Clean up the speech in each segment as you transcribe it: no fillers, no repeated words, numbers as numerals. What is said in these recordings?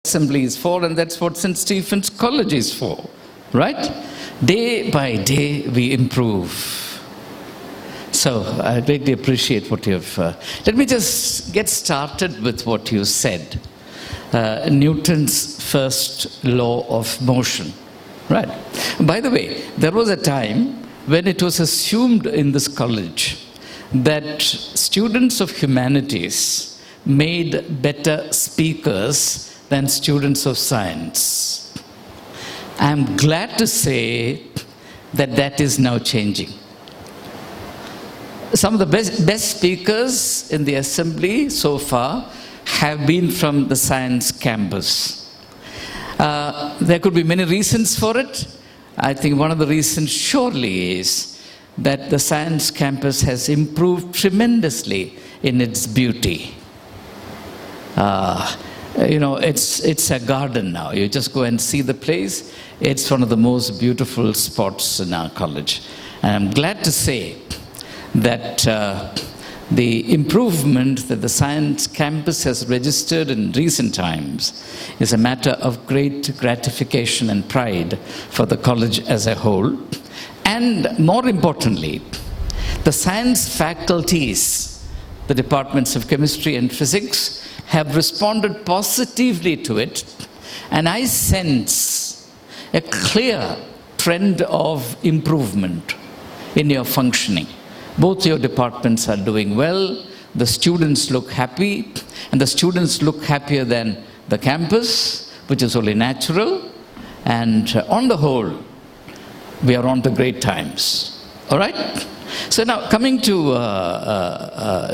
Assembly is for, and that's what St. Stephen's College is for, right? Day by day we improve. So I greatly appreciate what you've... let me just get started with what you said. Newton's first law of motion, right? By the way, there was a time when it was assumed in this college that students of humanities made better speakers than students of science. I'm glad to say that that is now changing. Some of the best speakers in the assembly so far have been from the science campus. There could be many reasons for it. I think one of the reasons surely is that the science campus has improved tremendously in its beauty. It's a garden now. You just go and see the place. It's one of the most beautiful spots in our college. And I'm glad to say that the improvement that the science campus has registered in recent times is a matter of great gratification and pride for the college as a whole. And more importantly, the science faculties, the departments of chemistry and physics, have responded positively to it, and I sense a clear trend of improvement in your functioning. Both your departments are doing well, the students look happy, and the students look happier than the campus, which is only natural, and on the whole, we are on to great times. All right? So now, coming to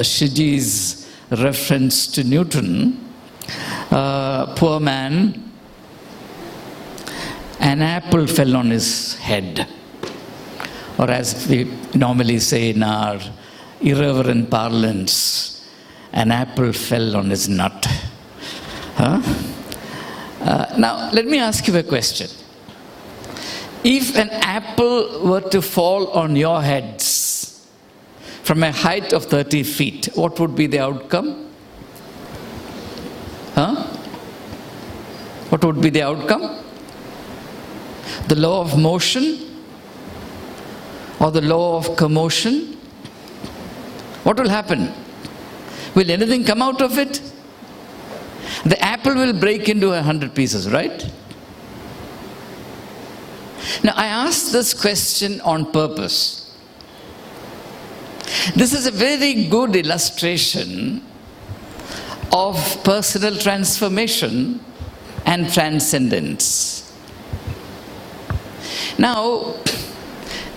Shiji's reference to Newton, poor man, an apple fell on his head. Or as we normally say in our irreverent parlance, an apple fell on his nut. Now, let me ask you a question. If an apple were to fall on your heads from a height of 30 feet, what would be the outcome? What would be the outcome? The law of motion or the law of commotion? What will happen? Will anything come out of it? The apple will break into 100 pieces, right? Now, I asked this question on purpose. This is a very good illustration of personal transformation and transcendence. Now,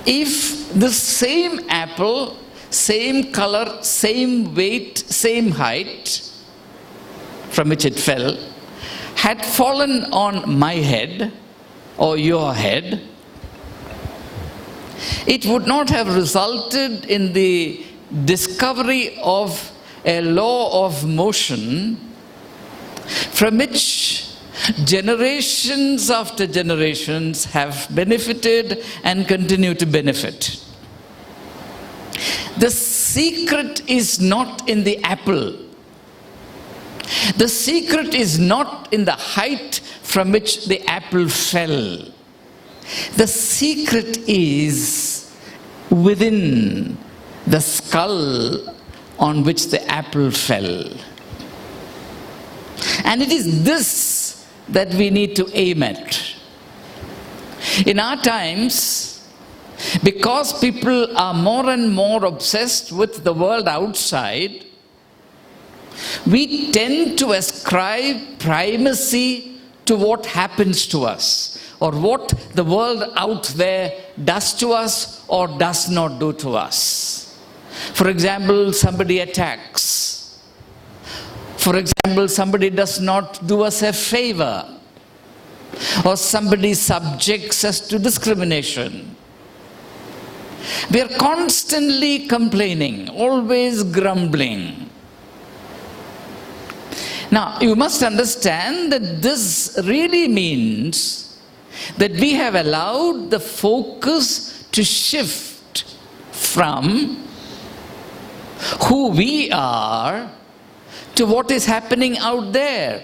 if the same apple, same color, same weight, same height from which it fell, had fallen on my head or your head, it would not have resulted in the discovery of a law of motion from which generations after generations have benefited and continue to benefit. The secret is not in the apple. The secret is not in the height from which the apple fell. The secret is within the skull on which the apple fell. And it is this that we need to aim at. In our times, because people are more and more obsessed with the world outside, we tend to ascribe primacy to what happens to us, or what the world out there does to us or does not do to us. For example, somebody attacks. For example, somebody does not do us a favor, or somebody subjects us to discrimination. We are constantly complaining, always grumbling. Now, you must understand that this really means that we have allowed the focus to shift from who we are to what is happening out there.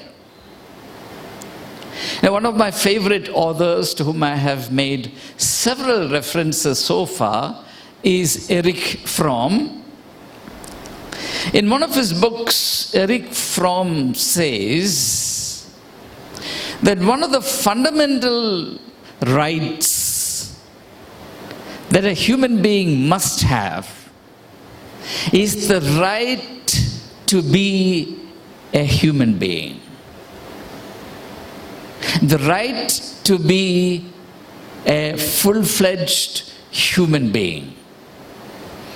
Now, one of my favorite authors to whom I have made several references so far is Erich Fromm. In one of his books, Erich Fromm says that one of the fundamental rights that a human being must have is the right to be a human being. The right to be a full-fledged human being.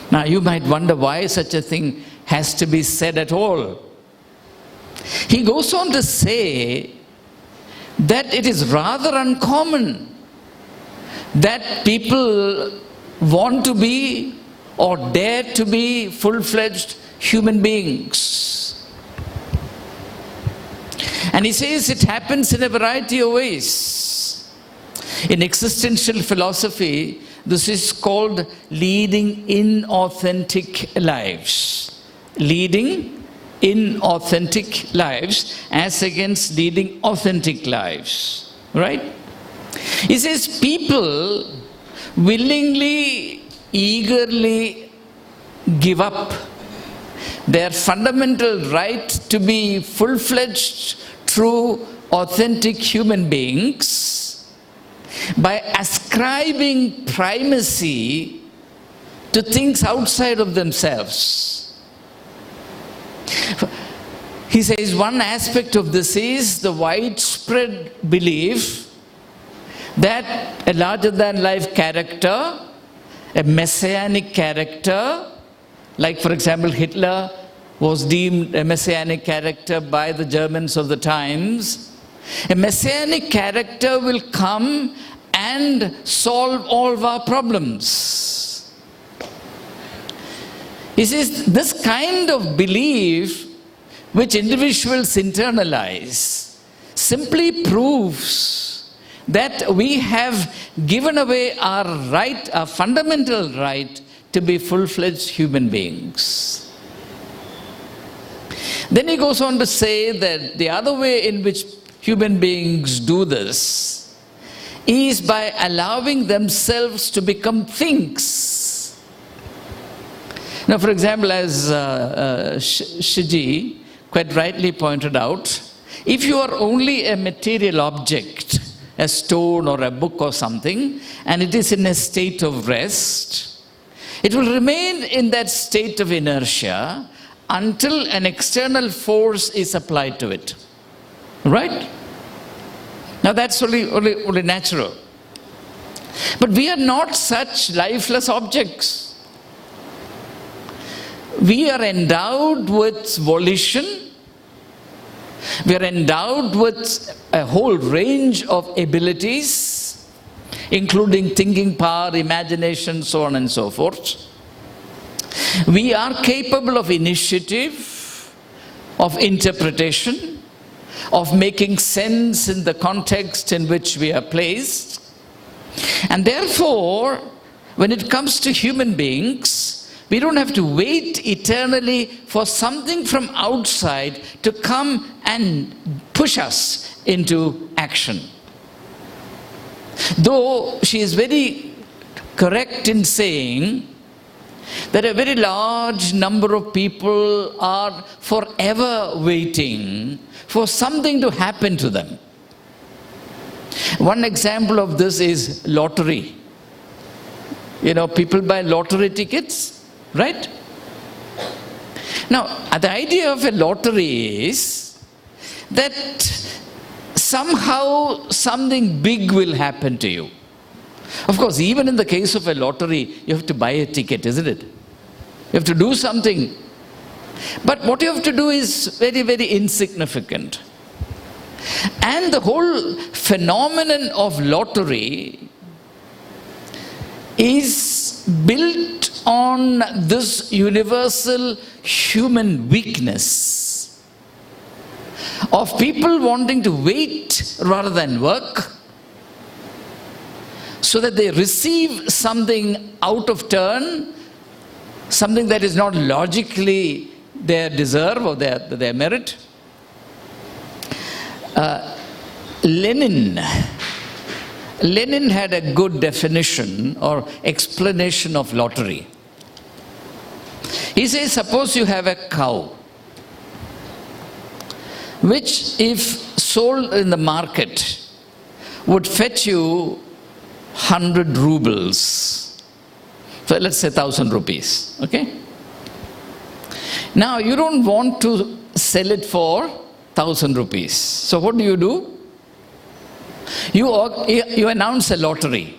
Now, you might wonder why such a thing has to be said at all. He goes on to say that it is rather uncommon that people want to be or dare to be full-fledged human beings. And he says it happens in a variety of ways. In existential philosophy, this is called leading inauthentic lives. Leading inauthentic lives as against leading authentic lives. Right? He says people willingly, eagerly give up their fundamental right to be full-fledged, true, authentic human beings by ascribing primacy to things outside of themselves. He says one aspect of this is the widespread belief that a larger-than-life character, a messianic character, like for example Hitler was deemed a messianic character by the Germans of the times, a messianic character will come and solve all of our problems. He says this kind of belief which individuals internalize simply proves that we have given away our right, our fundamental right to be full-fledged human beings. Then he goes on to say that the other way in which human beings do this is by allowing themselves to become things. Now, for example, as Shiji quite rightly pointed out, if you are only a material object, a stone or a book or something, and it is in a state of rest, it will remain in that state of inertia until an external force is applied to it. Right? Now that's only natural. But we are not such lifeless objects. We are endowed with volition. We are endowed with a whole range of abilities, including thinking power, imagination, so on and so forth. We are capable of initiative, of interpretation, of making sense in the context in which we are placed. And therefore, when it comes to human beings, we don't have to wait eternally for something from outside to come and push us into action. Though she is very correct in saying that a very large number of people are forever waiting for something to happen to them. One example of this is lottery. You know, people buy lottery tickets. Right? Now, the idea of a lottery is that somehow something big will happen to you. Of course, even in the case of a lottery, you have to buy a ticket, isn't it? You have to do something. But what you have to do is very, very insignificant. And the whole phenomenon of lottery is built on this universal human weakness of people wanting to wait rather than work, so that they receive something out of turn, something that is not logically their deserve or their merit. Lenin had a good definition or explanation of lottery. He says, suppose you have a cow, which if sold in the market would fetch you 100 rubles. So let's say 1,000 rupees, okay? Now you don't want to sell it for 1,000 rupees. So what do? You announce a lottery.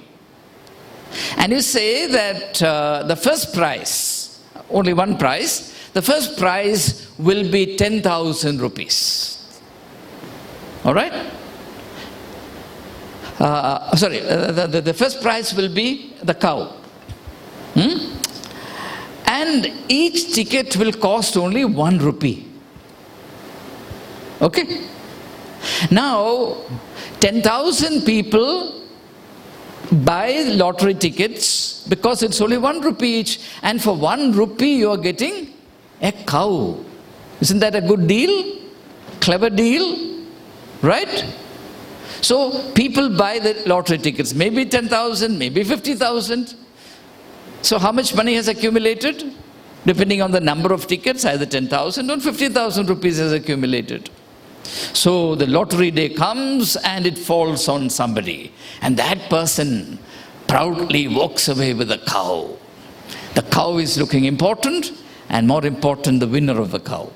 And you say that the first prize, only one prize, the first prize will be 10,000 rupees. All right? The first prize will be the cow. And each ticket will cost only 1 rupee. Okay? Now, 10,000 people buy lottery tickets because it's only 1 rupee each, and for 1 rupee you are getting a cow. Isn't that a good deal? Clever deal? Right? So people buy the lottery tickets, maybe 10,000, maybe 50,000. So how much money has accumulated? Depending on the number of tickets, either 10,000 or 50,000 rupees has accumulated. So the lottery day comes and it falls on somebody. And that person proudly walks away with a cow. The cow is looking important, and more important, the winner of the cow.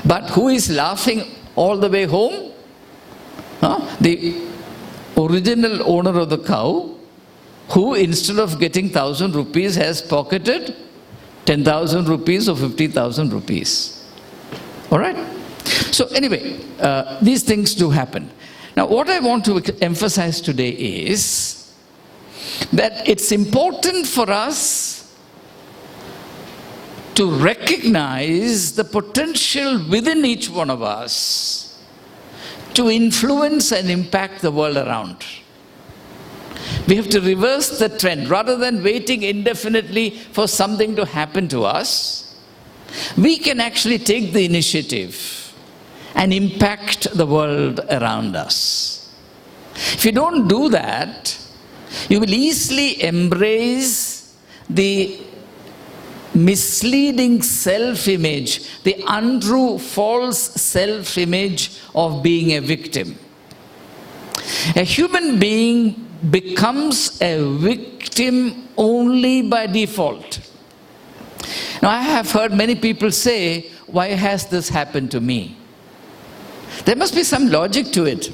But who is laughing all the way home? The original owner of the cow, who instead of getting 1,000 rupees has pocketed 10,000 rupees or 50,000 rupees. All right? So anyway, these things do happen. Now what I want to emphasize today is that it's important for us to recognize the potential within each one of us to influence and impact the world around. We have to reverse the trend. Rather than waiting indefinitely for something to happen to us, we can actually take the initiative and impact the world around us. If you don't do that, you will easily embrace the misleading self-image, the untrue, false self-image of being a victim. A human being becomes a victim only by default. Now, I have heard many people say, why has this happened to me? There must be some logic to it.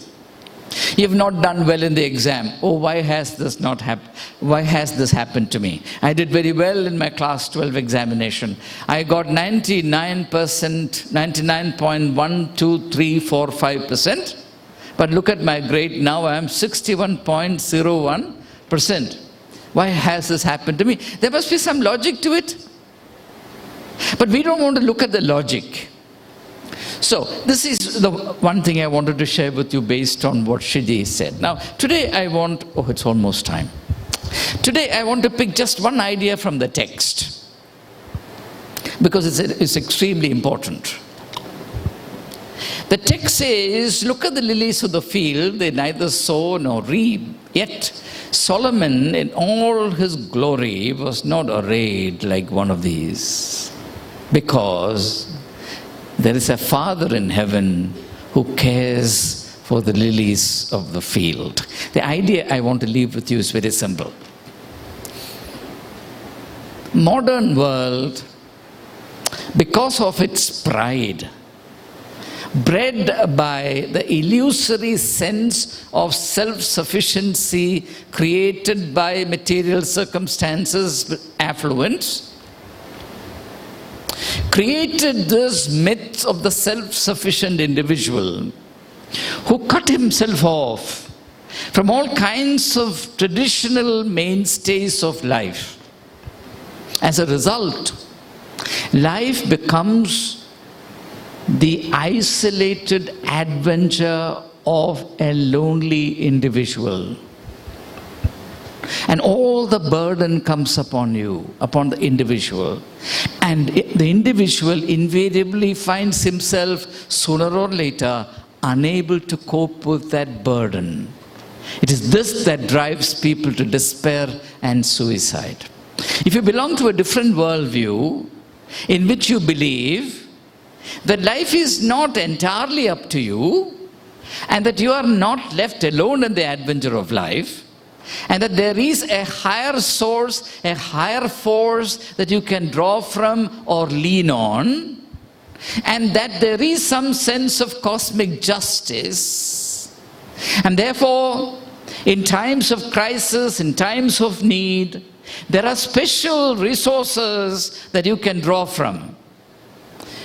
You've not done well in the exam. Oh, why has this not happened? Why has this happened to me? I did very well in my class 12 examination. I got 99%, 99.12345%. But look at my grade now, I am 61.01%. Why has this happened to me? There must be some logic to it. But we don't want to look at the logic. So, this is the one thing I wanted to share with you based on what Shiji said. Now, today I want, it's almost time. Today I want to pick just one idea from the text, because it's extremely important. The text says, look at the lilies of the field, they neither sow nor reap, yet Solomon in all his glory was not arrayed like one of these, because there is a Father in heaven who cares for the lilies of the field. The idea I want to leave with you is very simple. Modern world, because of its pride, bred by the illusory sense of self-sufficiency created by material circumstances, affluence, created this myth of the self-sufficient individual who cut himself off from all kinds of traditional mainstays of life. As a result, life becomes the isolated adventure of a lonely individual. And all the burden comes upon you, upon the individual. And the individual invariably finds himself sooner or later unable to cope with that burden. It is this that drives people to despair and suicide. If you belong to a different worldview in which you believe that life is not entirely up to you and that you are not left alone in the adventure of life, and that there is a higher source, a higher force that you can draw from or lean on, and that there is some sense of cosmic justice, and therefore in times of crisis, in times of need, there are special resources that you can draw from,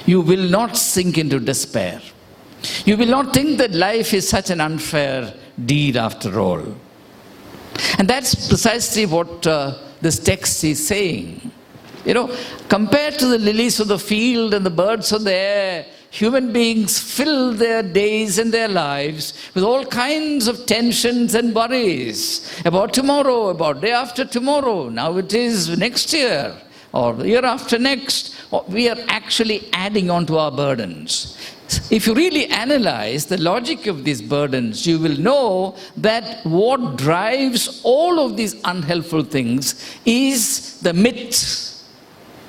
you will not sink into despair. You will not think that life is such an unfair deed after all. And that's precisely what this text is saying. You know, compared to the lilies of the field and the birds of the air, human beings fill their days and their lives with all kinds of tensions and worries about tomorrow, about day after tomorrow. Now it is next year or the year after next. We are actually adding on to our burdens. If you really analyze the logic of these burdens, you will know that what drives all of these unhelpful things is the myth,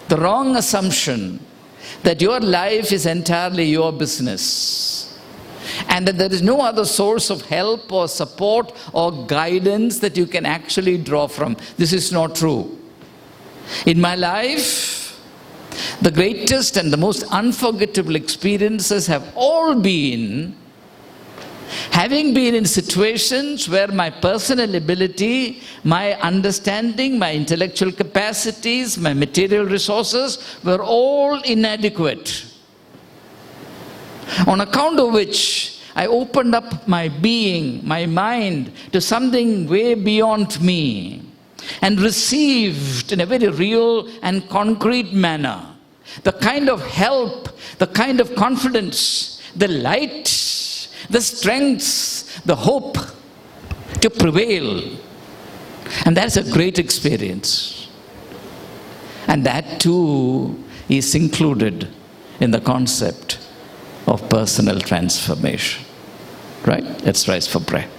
the wrong assumption that your life is entirely your business and that there is no other source of help or support or guidance that you can actually draw from. This is not true. In my life, the greatest and the most unforgettable experiences have all been having been in situations where my personal ability, my understanding, my intellectual capacities, my material resources were all inadequate. On account of which I opened up my being, my mind to something way beyond me and received in a very real and concrete manner the kind of help, the kind of confidence, the light, the strength, the hope to prevail. And that's a great experience. And that too is included in the concept of personal transformation. Right? Let's rise for prayer.